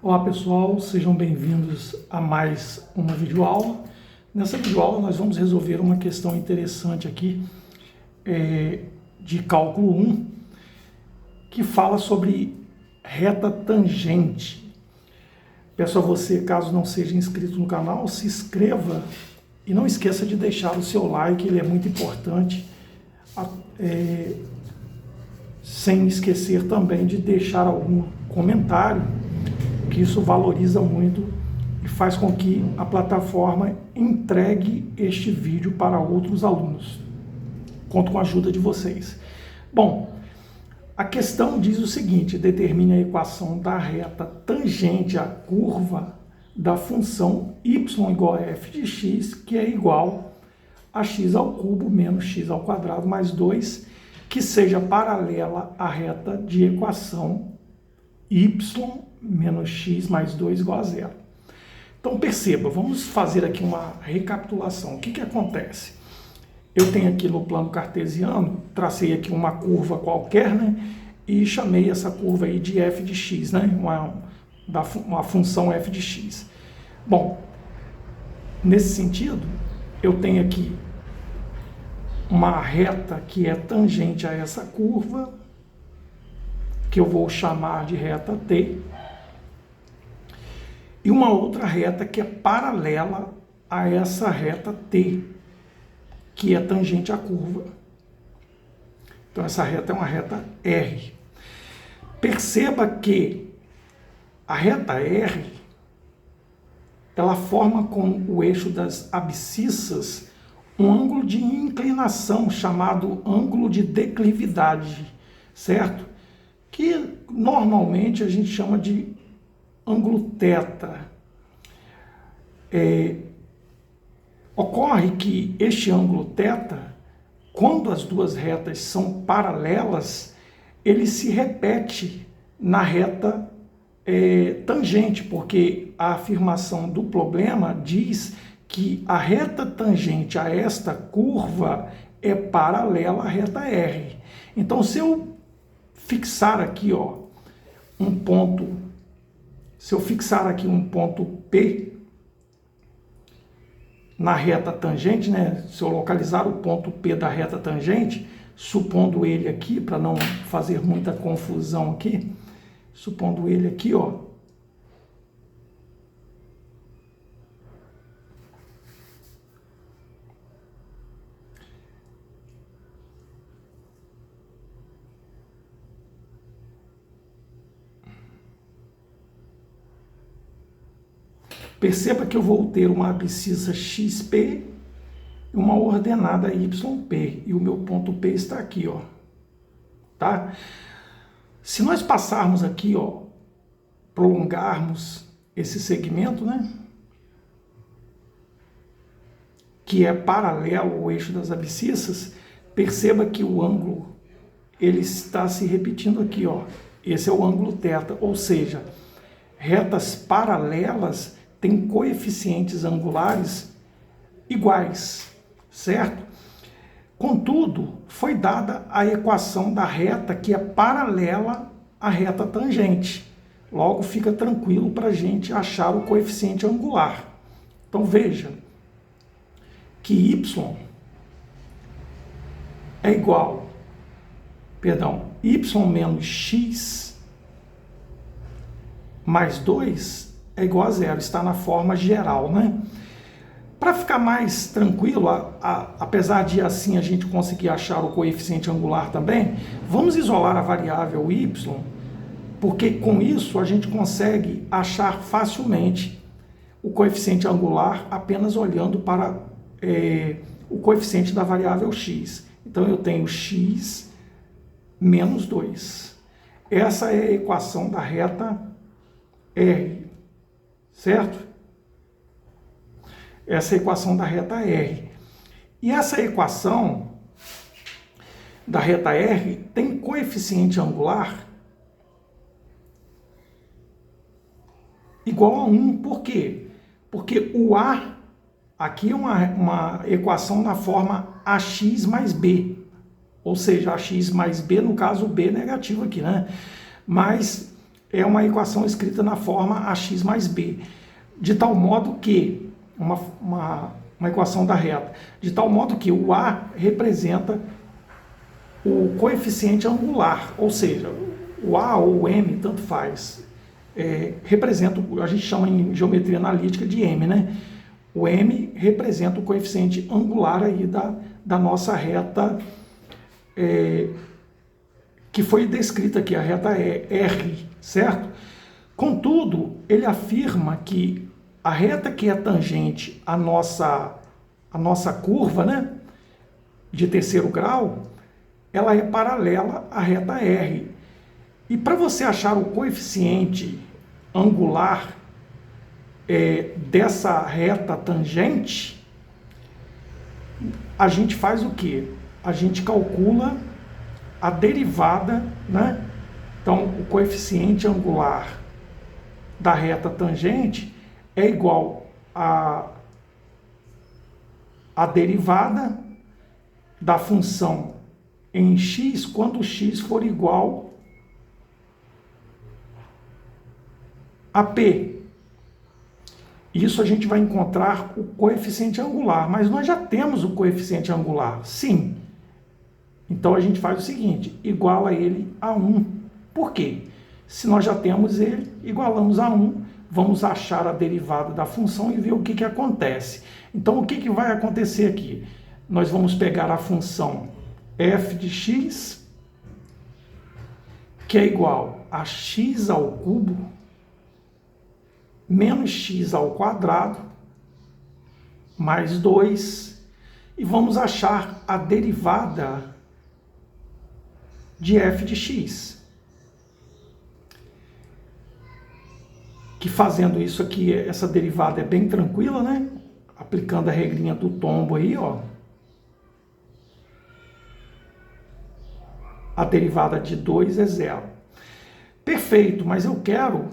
Olá pessoal, sejam bem-vindos a mais uma videoaula. Nessa videoaula nós vamos resolver uma questão interessante aqui de cálculo 1, que fala sobre reta tangente. Peço a você, caso não seja inscrito no canal, se inscreva e não esqueça de deixar o seu like, ele é muito importante. Sem esquecer também de deixar algum comentário, que isso valoriza muito e faz com que a plataforma entregue este vídeo para outros alunos. Conto com a ajuda de vocês. Bom, a questão diz o seguinte: determine a equação da reta tangente à curva da função y igual a f de x, que é igual a x ao cubo menos x ao quadrado mais 2, que seja paralela à reta de equação y menos x mais 2 igual a zero. Então perceba, vamos fazer aqui uma recapitulação. O que acontece? Eu tenho aqui no plano cartesiano, tracei aqui uma curva qualquer, né? E chamei essa curva aí de f de x, né? Uma função f de x. Bom, nesse sentido, eu tenho aqui uma reta que é tangente a essa curva, que eu vou chamar de reta t, e uma outra reta que é paralela a essa reta t, que é tangente à curva. Então essa reta é uma reta R. Perceba que a reta R, ela forma com o eixo das abscissas um ângulo de inclinação chamado ângulo de declividade, certo? Que normalmente a gente chama de ângulo θ. Ocorre que este ângulo θ, quando as duas retas são paralelas, ele se repete na reta tangente, porque a afirmação do problema diz que a reta tangente a esta curva é paralela à reta R. Então, se eu fixar aqui, um ponto P na reta tangente, né? Se eu localizar o ponto P da reta tangente, supondo ele aqui, para não fazer muita confusão aqui, supondo ele aqui, perceba que eu vou ter uma abscissa XP e uma ordenada YP, e o meu ponto P está aqui, tá? Se nós passarmos aqui, prolongarmos esse segmento, né, que é paralelo ao eixo das abscissas, perceba que o ângulo, ele está se repetindo aqui, esse é o ângulo θ, ou seja, retas paralelas têm coeficientes angulares iguais, certo? Contudo, foi dada a equação da reta que é paralela à reta tangente. Logo, fica tranquilo para a gente achar o coeficiente angular. Então, veja que y é igual, y menos x mais 2 é igual a zero, está na forma geral, né? Para ficar mais tranquilo, apesar de assim a gente conseguir achar o coeficiente angular também, vamos isolar a variável y, porque com isso a gente consegue achar facilmente o coeficiente angular apenas olhando para o coeficiente da variável x. Então eu tenho x menos 2. Essa é a equação da reta R, certo? Essa é a equação da reta R. E essa equação da reta R tem coeficiente angular igual a 1. Por quê? Porque o A aqui é uma equação na forma AX mais B. Ou seja, AX mais B, no caso o B negativo aqui, né? Mas é uma equação escrita na forma ax mais b, de tal modo que, uma equação da reta, de tal modo que o a representa o coeficiente angular, ou seja, o a ou o m, tanto faz, representa, a gente chama em geometria analítica de m, né? O m representa o coeficiente angular aí da nossa reta, que foi descrita aqui, a reta R, certo? Contudo, ele afirma que a reta que é tangente à nossa curva, né, de terceiro grau, ela é paralela à reta R. E para você achar o coeficiente angular dessa reta tangente, a gente faz o quê? A gente calcula a derivada, né? Então, o coeficiente angular da reta tangente é igual a derivada da função em x quando x for igual a p. Isso a gente vai encontrar o coeficiente angular, mas nós já temos o coeficiente angular, sim. Então a gente faz o seguinte, iguala ele a 1. Por quê? Se nós já temos ele, igualamos a 1, vamos achar a derivada da função e ver o que acontece. Então o que vai acontecer aqui? Nós vamos pegar a função f de x, que é igual a x ao cubo, menos x ao quadrado, mais 2, e vamos achar a derivada de f de x. Que fazendo isso aqui, essa derivada é bem tranquila, né? Aplicando a regrinha do tombo aí, ó. A derivada de 2 é 0. Perfeito, mas eu quero...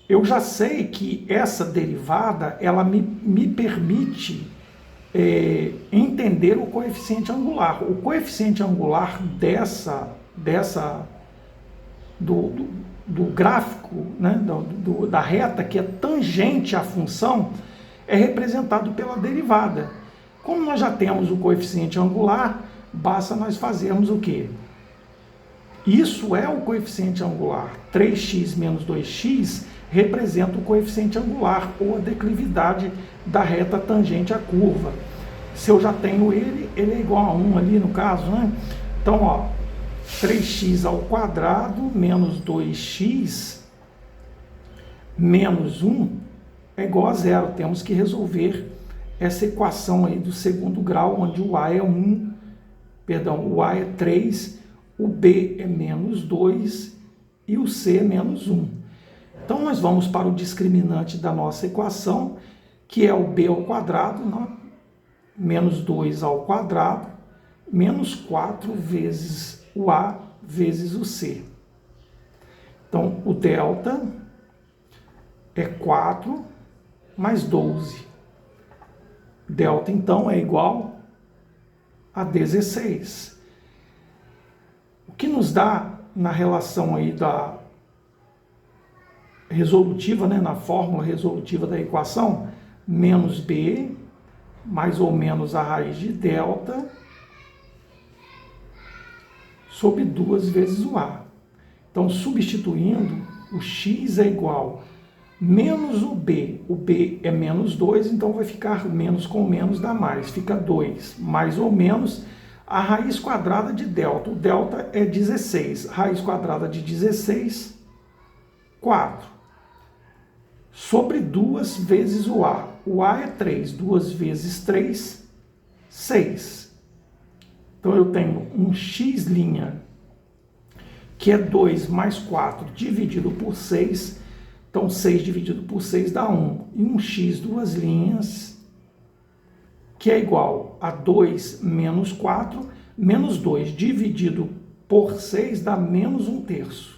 eu já sei que essa derivada, ela me permite entender o coeficiente angular. O coeficiente angular do gráfico, né, da reta que é tangente à função, é representado pela derivada. Como nós já temos o coeficiente angular, basta nós fazermos o quê? Isso é o coeficiente angular. 3x menos 2x representa o coeficiente angular, ou a declividade da reta tangente à curva. Se eu já tenho ele é igual a 1 ali no caso, né? Então, ó, 3x ao quadrado menos 2x menos 1 é igual a 0. Temos que resolver essa equação aí do segundo grau, onde o a é 1, perdão, o a é 3, o b é menos 2 e o c é menos 1. Então, nós vamos para o discriminante da nossa equação, que é o b ao quadrado, né? Menos 2 ao quadrado, menos 4 vezes o a vezes o c. Então, o delta é 4 mais 12. Delta, então, é igual a 16. O que nos dá na relação aí da resolutiva, né, na fórmula resolutiva da equação, menos b, mais ou menos a raiz de delta, sobre 2 vezes o a. Então, substituindo, o x é igual menos o b é menos 2, então vai ficar menos com menos dá mais, fica 2, mais ou menos a raiz quadrada de delta. O delta é 16, raiz quadrada de 16, 4. Sobre 2 vezes o a. O a é 3, 2 vezes 3, 6. Então, eu tenho um x', que é 2 mais 4 dividido por 6. Então, 6 dividido por 6 dá 1. E um x, 2 linhas, que é igual a 2 menos 4, menos 2 dividido por 6 dá menos 1/3.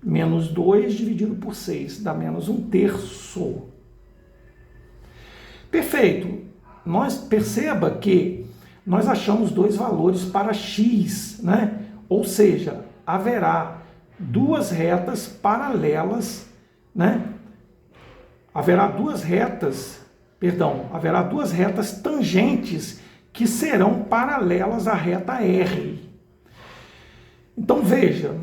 Menos 2 dividido por 6 dá menos 1/3. Perfeito. Perceba que nós achamos dois valores para x, né? Ou seja, haverá duas retas paralelas, né? Haverá duas retas tangentes que serão paralelas à reta R. Então veja,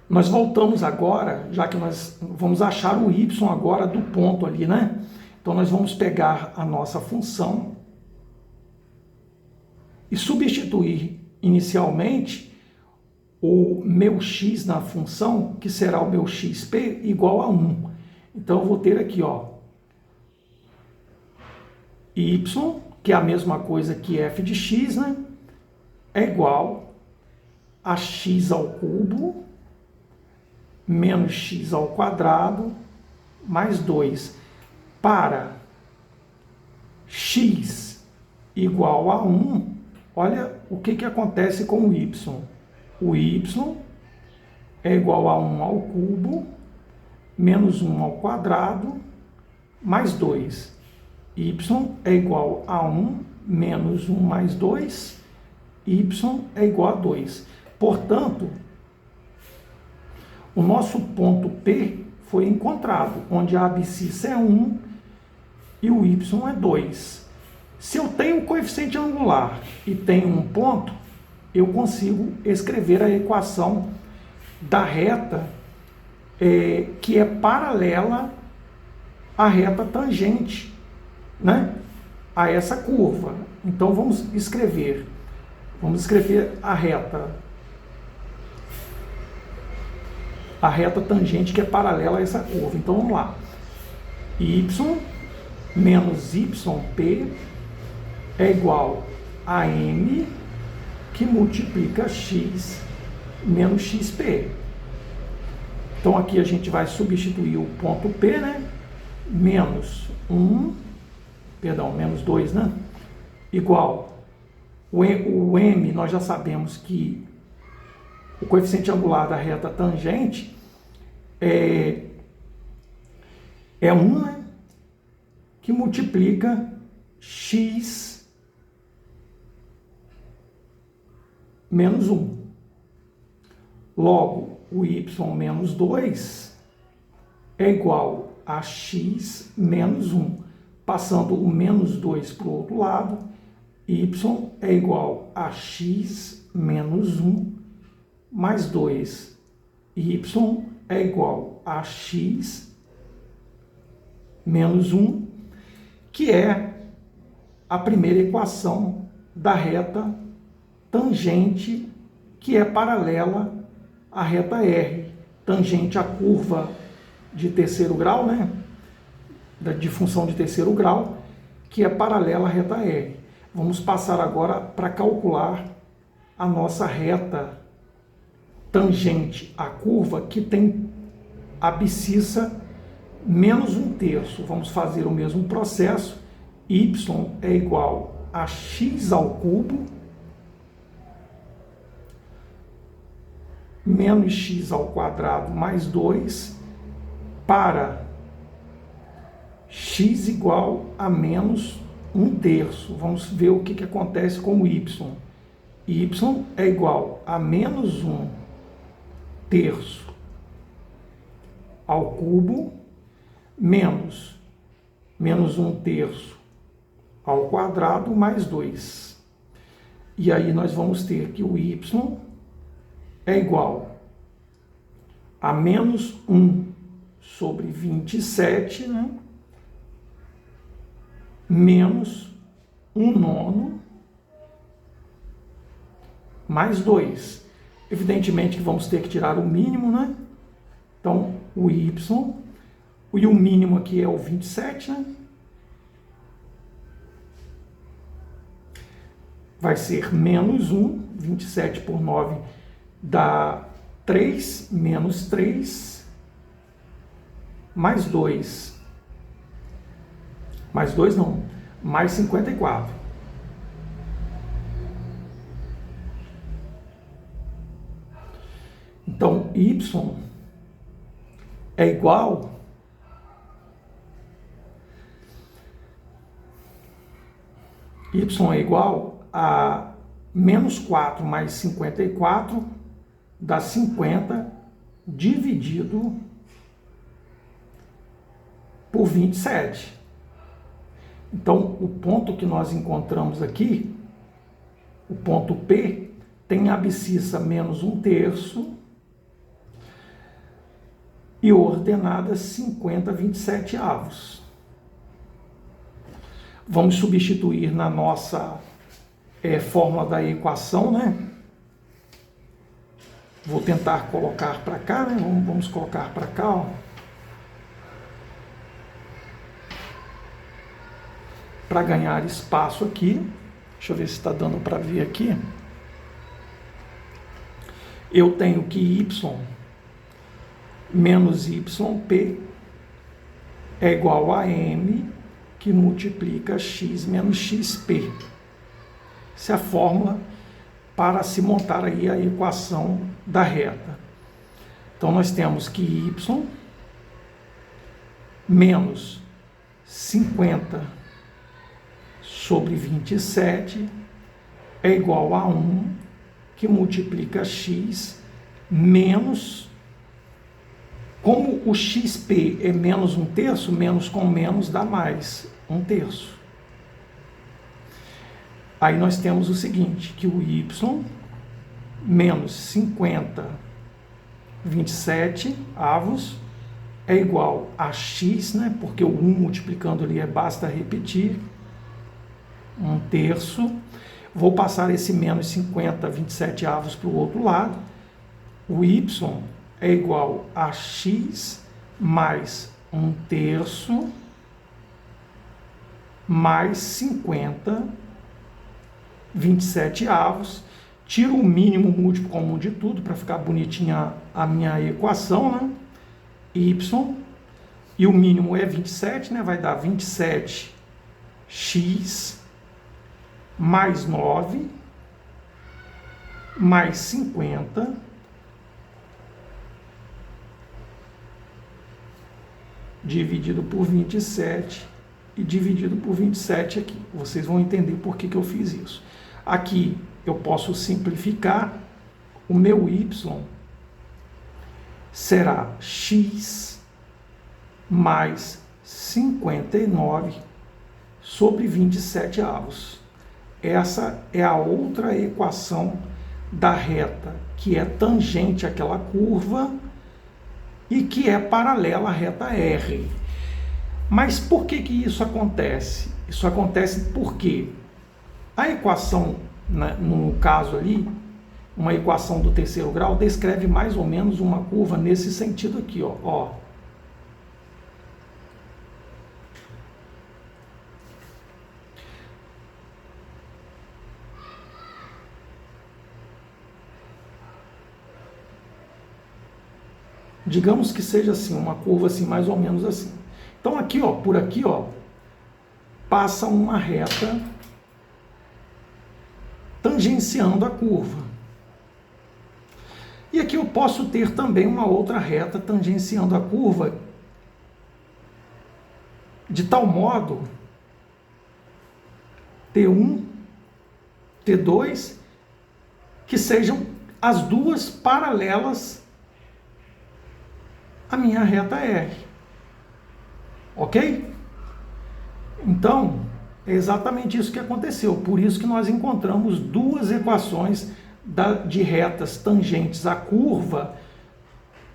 nós voltamos agora, já que nós vamos achar o y agora do ponto ali, né? Então nós vamos pegar a nossa função e substituir inicialmente o meu x na função, que será o meu xp, igual a 1. Então eu vou ter aqui, ó, y, que é a mesma coisa que f de x, né? É igual a x ao cubo menos x ao quadrado mais 2. Para x igual a 1, olha o que acontece com o y. O y é igual a 1 ao cubo menos 1 ao quadrado mais 2. Y é igual a 1 menos 1 mais 2. Y é igual a 2. Portanto, o nosso ponto P foi encontrado, onde a abscissa é 1 e o y é 2. Se eu tenho um coeficiente angular e tenho um ponto, eu consigo escrever a equação da reta que é paralela à reta tangente, né, a essa curva. Então vamos escrever a reta tangente que é paralela a essa curva. Então vamos lá. Y menos yp é igual a m que multiplica x menos xp. Então aqui a gente vai substituir o ponto P, né? Menos 2, né? Igual o m, nós já sabemos que o coeficiente angular da reta tangente é 1, né? Que multiplica x menos 1. Logo, o y menos 2 é igual a x menos 1. Passando o menos 2 para o outro lado, y é igual a x menos 1 mais 2. Y é igual a x menos 1, que é a primeira equação da reta tangente que é paralela à reta R, tangente à curva de terceiro grau, né? De função de terceiro grau, que é paralela à reta R. Vamos passar agora para calcular a nossa reta tangente à curva, que tem abscissa menos 1/3. Vamos fazer o mesmo processo. Y é igual a x ao cubo menos x ao quadrado mais 2 para x igual a menos 1/3. Vamos ver o que acontece com o y. Y é igual a menos 1/3 ao cubo menos 1/3 ao quadrado mais 2. E aí nós vamos ter que o y é igual a menos 1 sobre 27, né? Menos 1/9 mais 2. Evidentemente que vamos ter que tirar o mínimo, né? Então, o y, e o mínimo aqui é o 27, né? Vai ser menos 1, 27 por 9 dá 3, menos 3, mais 2. Mais 2 não, mais 54. Então, y é igual a menos 4 mais 54 dá 50 dividido por 27. Então, o ponto que nós encontramos aqui, o ponto P, tem abscissa menos 1/3 e ordenada 50/27. Vamos substituir na nossa fórmula da equação, né? Vou tentar colocar para cá, né? Vamos colocar para cá, ó. Para ganhar espaço aqui. Deixa eu ver se está dando para ver aqui. Eu tenho que y menos yp é igual a m que multiplica x menos xp. Essa é a fórmula para se montar aí a equação da reta. Então, nós temos que y menos 50 sobre 27 é igual a 1 que multiplica x menos, como o xp é menos 1/3, menos com menos dá mais 1/3. Aí nós temos o seguinte, que o y menos 50/27 é igual a x, né? Porque o 1 multiplicando ali basta repetir, 1/3. Vou passar esse menos 50/27 para o outro lado. O y é igual a x mais 1/3 mais 50/27. Tiro o mínimo múltiplo comum de tudo para ficar bonitinha a minha equação, né? Y, e o mínimo é 27, né? Vai dar 27x mais 9 mais 50 dividido por 27 e dividido por 27 aqui. Vocês vão entender por que eu fiz isso. Aqui eu posso simplificar. O meu y será x mais 59 sobre 27. Essa é a outra equação da reta, que é tangente àquela curva e que é paralela à reta R. Mas por que isso acontece? Isso acontece porque a equação, no caso ali, uma equação do terceiro grau, descreve mais ou menos uma curva nesse sentido aqui, ó. Digamos que seja assim, uma curva assim, mais ou menos assim. Então aqui, ó, por aqui, ó, passa uma reta tangenciando a curva. E aqui eu posso ter também uma outra reta tangenciando a curva, de tal modo T1, T2, que sejam as duas paralelas à minha reta R. Ok? Então, é exatamente isso que aconteceu. Por isso que nós encontramos duas equações de retas tangentes à curva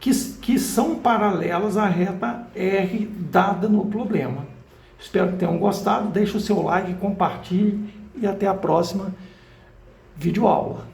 que são paralelas à reta R dada no problema. Espero que tenham gostado. Deixe o seu like, compartilhe e até a próxima videoaula.